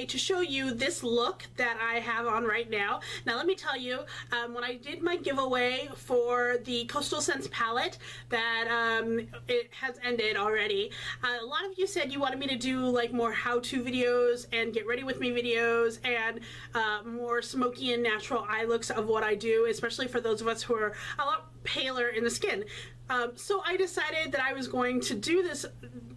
today to show you this look that I have on right now. Now let me tell you, when I did my giveaway for the Coastal Scents palette that it has ended already, a lot of you said you wanted me to do like more how-to videos and get ready with me videos and more smoky and natural eye looks of what I do, especially for those of us who are a lot paler in the skin. So I decided that I was going to do this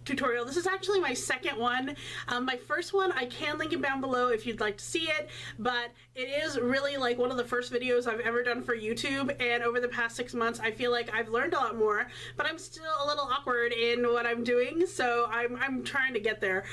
tutorial. This is actually my second one. My first one, I can link it down below if you'd like to see it, but it is really like one of the first videos I've ever done for YouTube, and over the past 6 months I feel like I've learned a lot more, but I'm still a little awkward in what I'm doing, so I'm trying to get there.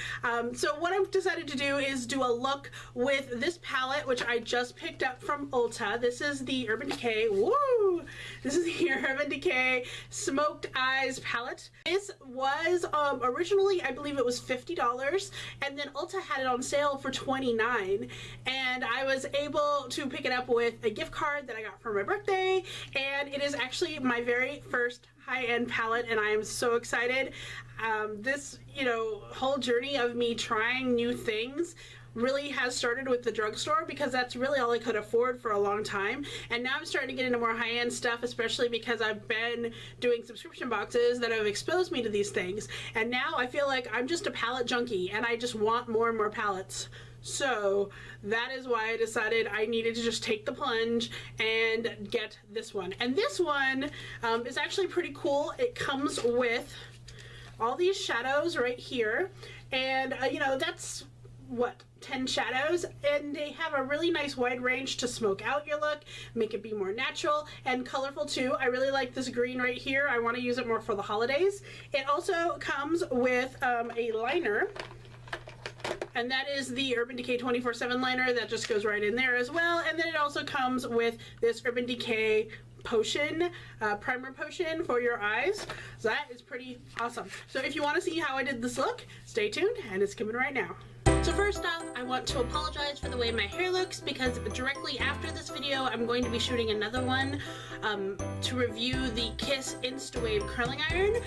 So what I've decided to do is do a look with this palette, which I just picked up from Ulta. This is the Urban Decay. Woo! This is the Urban Decay Smoked Eyes palette. This was originally, I believe it was $50, and then Ulta had it on sale for $29, and I was able to pick it up with a gift card that I got for my birthday, and it is actually my very first high-end palette, and I am so excited. This, whole journey of me trying new things really has started with the drugstore, because that's really all I could afford for a long time, and now I'm starting to get into more high-end stuff, especially because I've been doing subscription boxes that have exposed me to these things, and now I feel like I'm just a palette junkie and I just want more and more palettes. So that is why I decided I needed to just take the plunge and get this one. And this one is actually pretty cool. It comes with all these shadows right here, and that's what, 10 shadows, and they have a really nice wide range to smoke out your look, make it be more natural and colorful too. I really like this green right here. I want to use it more for the holidays. It also comes with a liner, and that is the Urban Decay 24/7 liner that just goes right in there as well. And then it also comes with this Urban Decay potion, primer potion for your eyes. So that is pretty awesome. So if you want to see how I did this look, stay tuned, and it's coming right now. So first off, I want to apologize for the way my hair looks, because directly after this video I'm going to be shooting another one to review the Kiss InstaWave curling iron.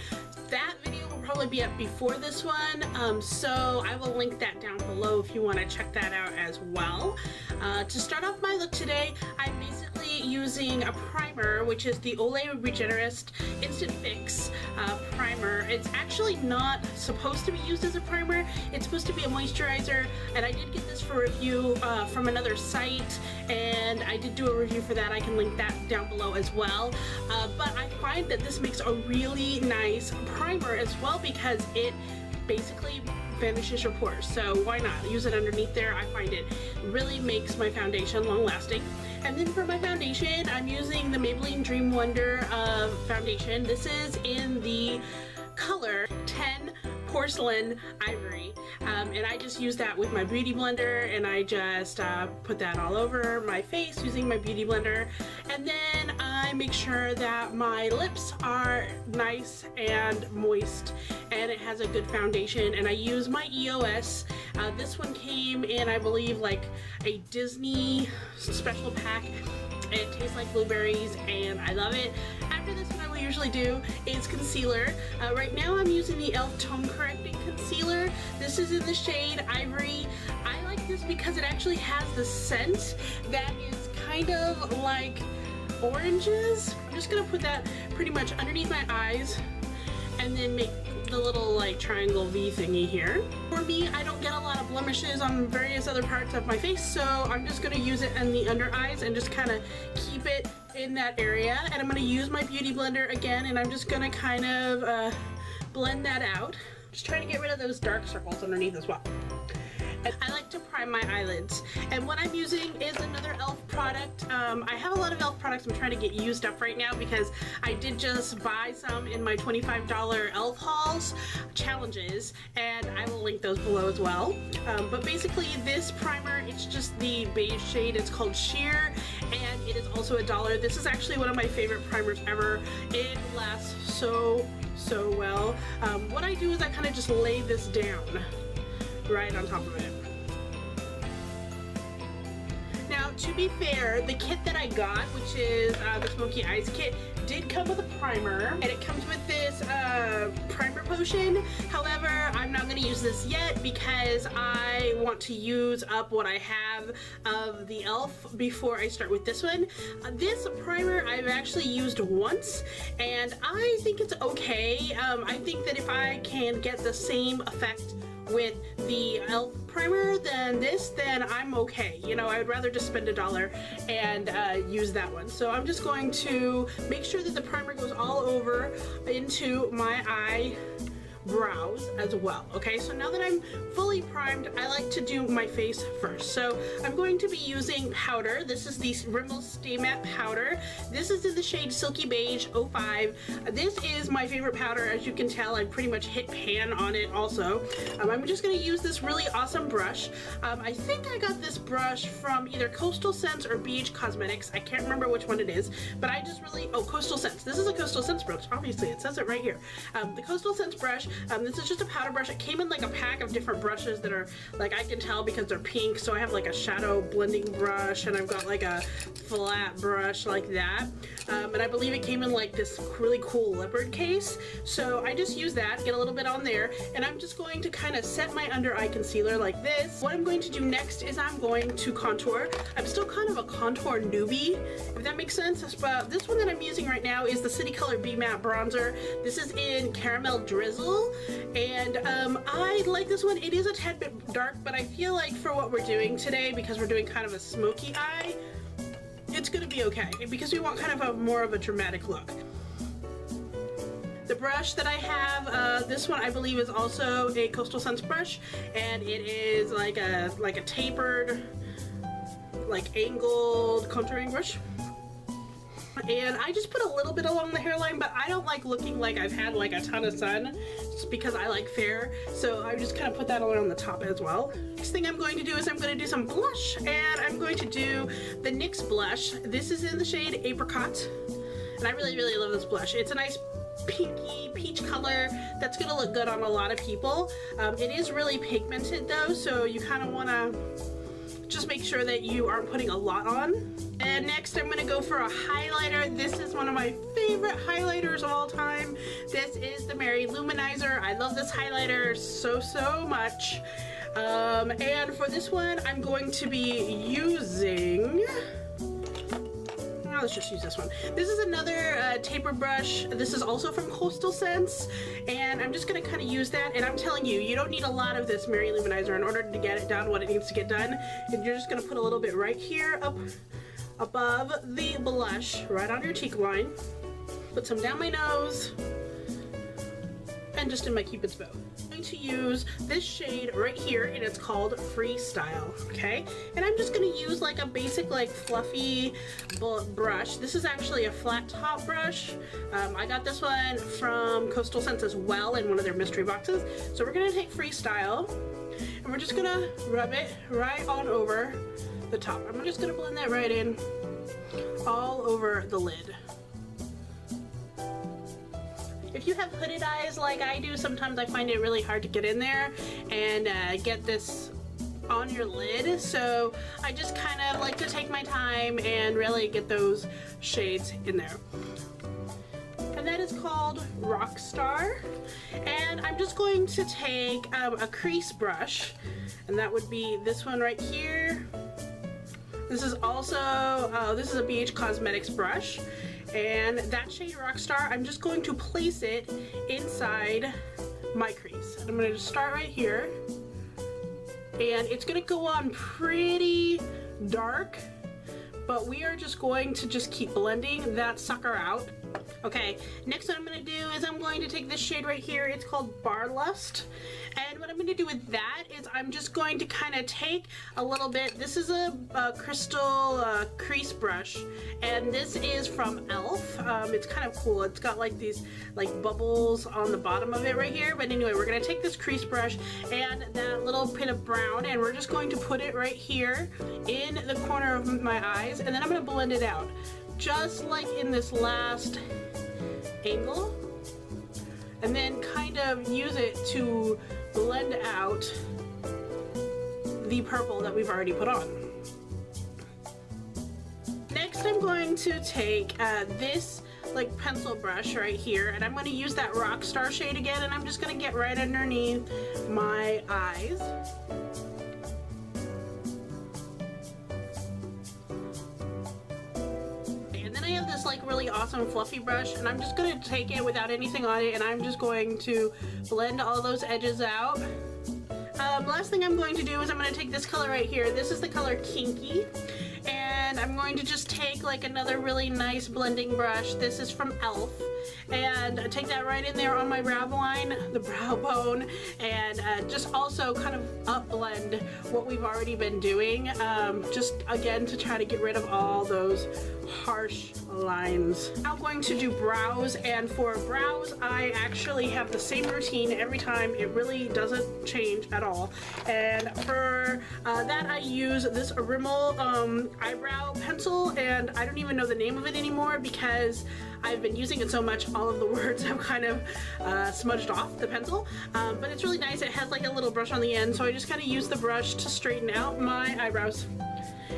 That video will probably be up before this one, so I will link that down below if you want to check that out as well. To start off my look today, I'm basically using a primer, which is the Olay Regenerist Instant Fix primer. It's actually not supposed to be used as a primer. It's supposed to be a moisturizer, and I did get this for review from another site, and I did do a review for that. I can link that down below as well. But I find that this makes a really nice primer as well, because it basically vanishes your pores, so why not use it underneath there? I find it really makes my foundation long lasting. And then for my foundation, I'm using the Maybelline Dream Wonder foundation. This is in the color 10 Porcelain Ivory, and I just use that with my beauty blender, and I just put that all over my face using my beauty blender, and then I make sure that my lips are nice and moist and it has a good foundation, and I use my EOS. This one came in, I believe, like a Disney special pack. It tastes like blueberries and I love it. After this, what I will usually do is concealer. Right now I'm using the e.l.f. Tone Correcting Concealer. This is in the shade Ivory. I like this because it actually has the scent that is kind of like oranges. I'm just gonna put that pretty much underneath my eyes and then make the little like triangle V thingy here. For me, I don't get a lot of blemishes on various other parts of my face, so I'm just going to use it in the under eyes and just kind of keep it in that area. And I'm going to use my beauty blender again, and I'm just going to kind of blend that out. Just trying to get rid of those dark circles underneath as well. And I like to prime my eyelids, and what I'm using is another e.l.f. product. I have a lot of e.l.f. products I'm trying to get used up right now, because I did just buy some in my $25 e.l.f. hauls challenges, and I will link those below as well. But basically this primer, it's just the beige shade. It's called Sheer, and it is also $1. This is actually one of my favorite primers ever. It lasts so well. What I do is I kind of just lay this down right on top of it. Now, to be fair, the kit that I got, which is the Smoky Eyes kit, did come with a primer, and it comes with this primer potion. However, I'm not going to use this yet because I want to use up what I have of the e.l.f. before I start with this one. This primer I've actually used once, and I think it's okay. I think that if I can get the same effect with the e.l.f. primer than this, then I'm okay. You know, I would rather just spend $1 and use that one. So I'm just going to make sure that the primer goes all over into my eyebrows as well. Okay, so now that I'm fully primed, I like to do my face first. So I'm going to be using powder. This is the Rimmel Stay Matte powder. This is in the shade Silky Beige 05. This is my favorite powder. As you can tell, I pretty much hit pan on it also. I'm just going to use this really awesome brush. I think I got this brush from either Coastal Scents or BH Cosmetics. I can't remember which one it is, but I just really, oh, Coastal Scents. This is a Coastal Scents brush. Obviously, it says it right here. The Coastal Scents brush. This is just a powder brush. It came in like a pack of different brushes that are, like, I can tell because they're pink. So I have like a shadow blending brush, and I've got like a flat brush like that. And I believe it came in like this really cool leopard case. So I just use that, get a little bit on there, and I'm just going to kind of set my under eye concealer like this. What I'm going to do next is I'm going to contour. I'm still kind of a contour newbie, if that makes sense. But this one that I'm using right now is the City Color Be Matte Bronzer. This is in Caramel Drizzle, and I like this one. It is a tad bit dark, but I feel like for what we're doing today, because we're doing kind of a smoky eye, it's gonna be okay, because we want kind of a more of a dramatic look. The brush that I have, this one I believe is also a Coastal Scents brush, and it is like a tapered, like angled contouring brush. And I just put a little bit along the hairline, but I don't like looking like I've had like a ton of sun, just because I like fair. So I just kind of put that around the top as well. Next thing I'm going to do is I'm going to do some blush, and I'm going to do the NYX blush. This is in the shade Apricot, and I really, really love this blush. It's a nice pinky peach color that's going to look good on a lot of people. It is really pigmented though, so you kind of want to just make sure that you aren't putting a lot on. And next I'm going to go for a highlighter. This is one of my favorite highlighters of all time. This is the Mary Luminizer. I love this highlighter so much. And for this one I'm going to be using, let's just use this one. This is another taper brush. This is also from Coastal Scents, and I'm just going to kind of use that. And I'm telling you, you don't need a lot of this Mary Luminizer in order to get it done what it needs to get done. And you're just going to put a little bit right here up above the blush, right on your cheek line. Put some down my nose, and just in my Cupid's bow. I'm going to use this shade right here, and it's called Freestyle, okay? And I'm just going to use like a basic like fluffy brush. This is actually a flat top brush. I got this one from Coastal Scents as well in one of their mystery boxes. So we're going to take Freestyle, and we're just going to rub it right on over the top. I'm just going to blend that right in all over the lid. If you have hooded eyes like I do, sometimes I find it really hard to get in there and get this on your lid, so I just kind of like to take my time and really get those shades in there. And that is called Rockstar. And I'm just going to take a crease brush, and that would be this one right here. This is also, this is a BH Cosmetics brush. And that shade Rockstar, I'm just going to place it inside my crease. I'm going to just start right here. And it's going to go on pretty dark, but we are just going to just keep blending that sucker out. Okay, next what I'm going to do is I'm going to take this shade right here. It's called Bar Lust. And what I'm going to do with that is I'm just going to kind of take a little bit. This is a crystal crease brush, and this is from e.l.f. It's kind of cool. It's got like these like bubbles on the bottom of it right here. But anyway, we're going to take this crease brush and that little bit of brown, and we're just going to put it right here in the corner of my eyes, and then I'm going to blend it out just like in this last angle, and then kind of use it to blend out the purple that we've already put on. Next I'm going to take this like pencil brush right here, and I'm going to use that Rockstar shade again, and I'm just going to get right underneath my eyes. And then I have this like really awesome fluffy brush, and I'm just going to take it without anything on it, and I'm just going to blend all those edges out. Last thing I'm going to do is I'm going to take this color right here. This is the color Kinky. And I'm going to just take like another really nice blending brush. This is from e.l.f. And take that right in there on my brow line, the brow bone, and just also kind of up blend what we've already been doing. Just again to try to get rid of all those harsh lines. I'm going to do brows, and for brows I actually have the same routine every time. It really doesn't change at all. And for that I use this Rimmel eyebrow pencil, and I don't even know the name of it anymore because I've been using it so much, all of the words have kind of smudged off the pencil. But it's really nice. It has like a little brush on the end, so I just kind of use the brush to straighten out my eyebrows.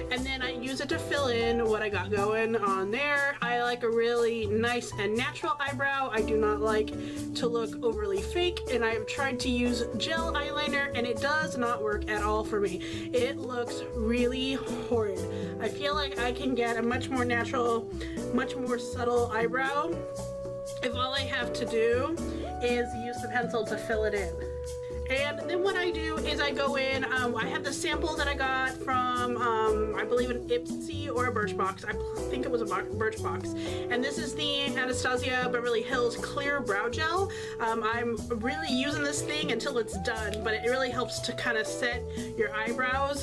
And then I use it to fill in what I got going on there. I like a really nice and natural eyebrow. I do not like to look overly fake, and I've tried to use gel eyeliner and it does not work at all for me. It looks really horrid. I feel like I can get a much more natural, much more subtle eyebrow if all I have to do is use the pencil to fill it in. And then what I do is I go in, I have the sample that I got from, I believe an Ipsy or a Birchbox. I think it was a Birchbox. And this is the Anastasia Beverly Hills Clear Brow Gel. I'm really using this thing until it's done, but it really helps to kind of set your eyebrows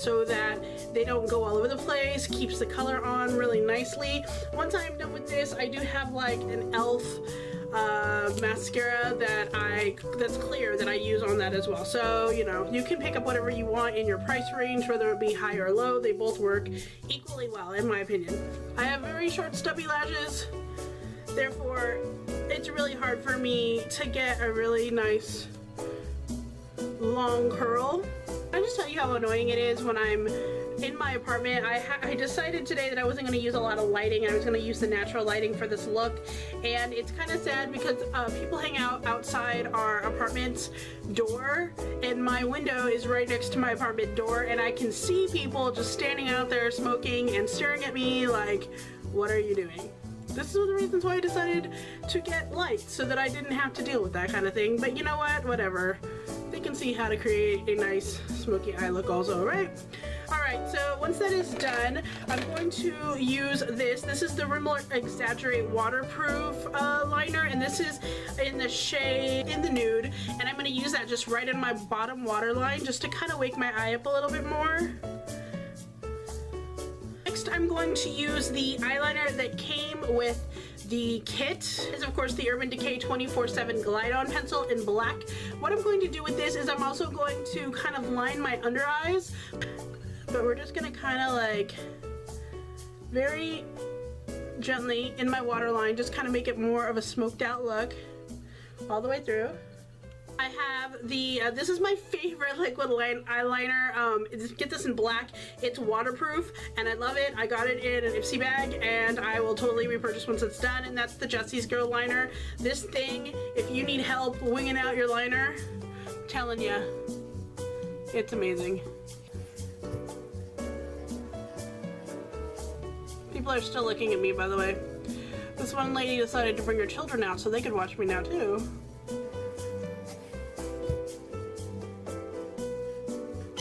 so that they don't go all over the place, keeps the color on really nicely. Once I'm done with this, I do have like an e.l.f. Mascara that's clear that I use on that as well. So, you know, you can pick up whatever you want in your price range, whether it be high or low. They both work equally well, in my opinion. I have very short stubby lashes, therefore it's really hard for me to get a really nice long curl. I just tell you how annoying it is when I'm in my apartment. I decided today that I wasn't going to use a lot of lighting. I was going to use the natural lighting for this look, and it's kind of sad because people hang out outside our apartment's door, and my window is right next to my apartment door, and I can see people just standing out there smoking and staring at me like, what are you doing? This is one of the reasons why I decided to get lights, so that I didn't have to deal with that kind of thing. But you know what? Whatever. They can see how to create a nice smoky eye look also, right? Alright, so once that is done, I'm going to use this. This is the Rimmel Exaggerate Waterproof liner, and this is in the shade In the Nude, and I'm going to use that just right in my bottom waterline just to kind of wake my eye up a little bit more. Next, I'm going to use the eyeliner that came with the kit. This is of course the Urban Decay 24/7 Glide On Pencil in black. What I'm going to do with this is I'm also going to kind of line my under eyes, but we're just gonna kind of like very gently in my waterline, just kind of make it more of a smoked out look all the way through. I have the, this is my favorite liquid eyeliner. Get this in black. It's waterproof and I love it. I got it in an Ipsy bag and I will totally repurchase once it's done, and that's the Jessie's Girl liner. This thing, if you need help winging out your liner, I'm telling you, it's amazing. People are still looking at me, by the way. This one lady decided to bring her children out so they could watch me now too.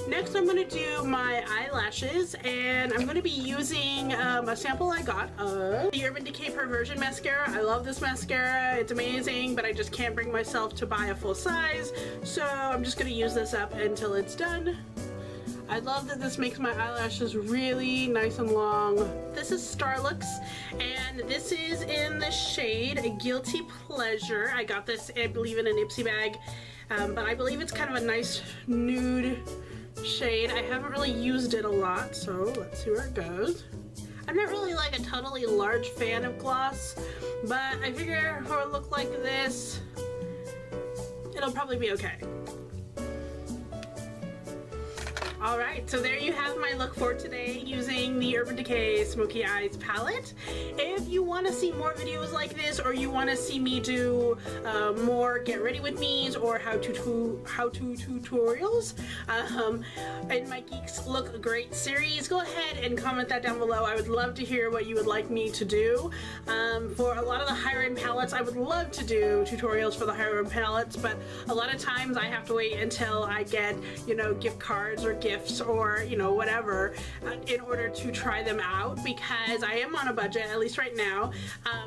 Next I'm going to do my eyelashes, and I'm going to be using a sample I got of the Urban Decay Perversion Mascara. I love this mascara, it's amazing, but I just can't bring myself to buy a full size, so I'm just going to use this up until it's done. I love that this makes my eyelashes really nice and long. This is Starlux, and this is in the shade Guilty Pleasure. I got this, I believe, in an Ipsy bag, but I believe it's kind of a nice nude shade. I haven't really used it a lot, so let's see where it goes. I'm not really like a totally large fan of gloss, but I figure for a look like this, it'll probably be okay. Alright, so there you have my look for today using the Urban Decay Smoky Eyes palette. If you want to see more videos like this, or you want to see me do more get ready with me's or how-to tutorials in my Geeks Look Great series, go ahead and comment that down below. I would love to hear what you would like me to do. For a lot of the higher end palettes, I would love to do tutorials for the higher end palettes, but a lot of times I have to wait until I get, you know, gift cards or gifts or, you know, whatever, in order to try them out, because I am on a budget, at least right now.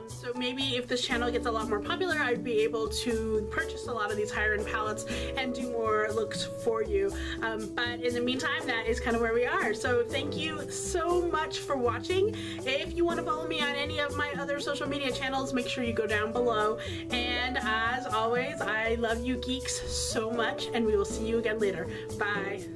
So maybe if this channel gets a lot more popular, I'd be able to purchase a lot of these higher end palettes and do more looks for you. But in the meantime, that is kind of where we are. So thank you so much for watching. If you want to follow me on any of my other social media channels, make sure you go down below. And as always, I love you geeks so much, and we will see you again later. Bye.